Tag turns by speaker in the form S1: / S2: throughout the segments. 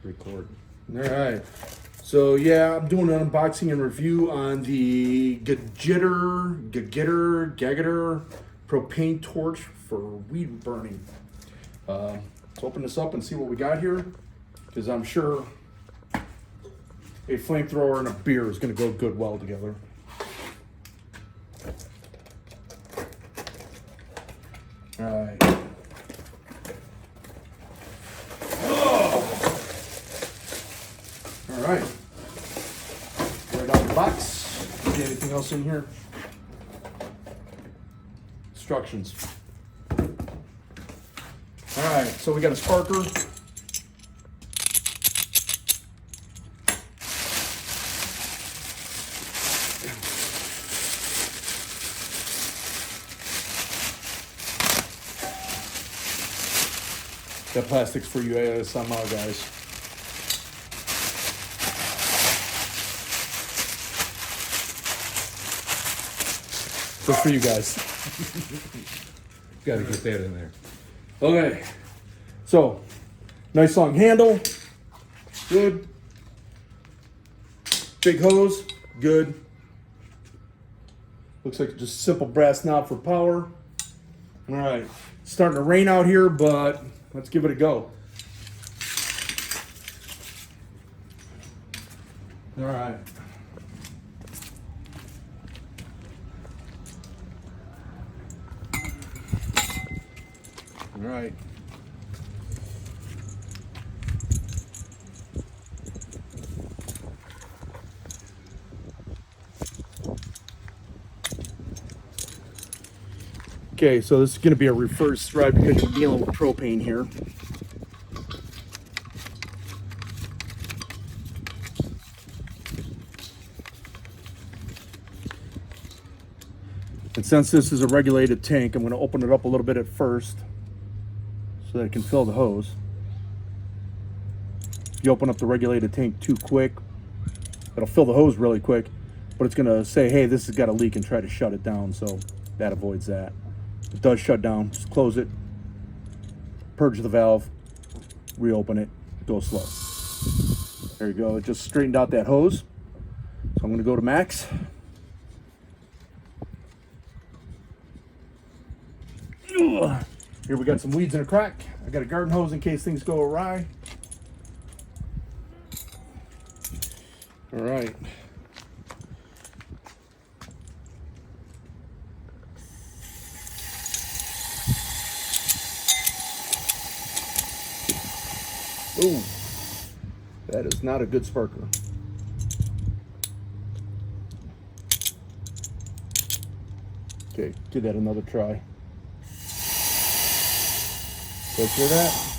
S1: record.
S2: All right. So yeah, I'm doing an unboxing and review on the Gagiter propane torch for weed burning. Let's open this up and see what we got here, because I'm sure a flamethrower and a beer is going to go good well together. All right. All right. Right out of the box. See anything else in here? Instructions. All right. So we got a sparker. That plastic's for you somehow, guys. Just for you guys.
S1: Got to get that in there.
S2: Okay. So, nice long handle. Good. Big hose. Good. Looks like just simple brass knob for power. All right. It's starting to rain out here, but let's give it a go. All right. All right. Okay, so this is going to be a reverse thread because you're dealing with propane here. And since this is a regulated tank, I'm going to open it up a little bit at first so that it can fill the hose. If you open up the regulated tank too quick, it'll fill the hose really quick, but it's going to say, hey, this has got a leak, and try to shut it down, so that avoids that. It does shut down. Just close it, purge the valve, reopen it, go slow. There you go. It just straightened out that hose. So I'm going to go to max. Here we got some weeds in a crack. I got a garden hose in case things go awry. All right. Ooh, that is not a good sparker. Okay, give that another try. Let's hear that.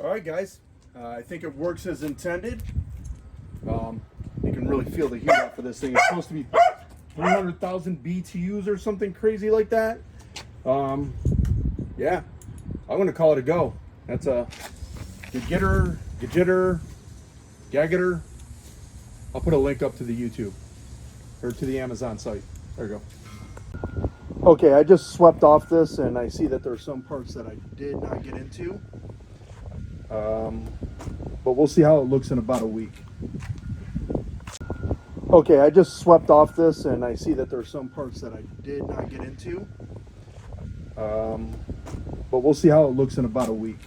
S2: All right, guys. I think it works as intended. You can really feel the heat off of this thing. It's supposed to be 300,000 BTUs or something crazy like that. Yeah, I'm gonna call it a go. That's a Gagiter. I'll put a link up to the YouTube or to the Amazon site. There you go. Okay, I just swept off this and I see that there are some parts that I did not get into. But we'll see how it looks in about a week. Okay, I just swept off this and I see that there are some parts that I did not get into. But we'll see how it looks in about a week.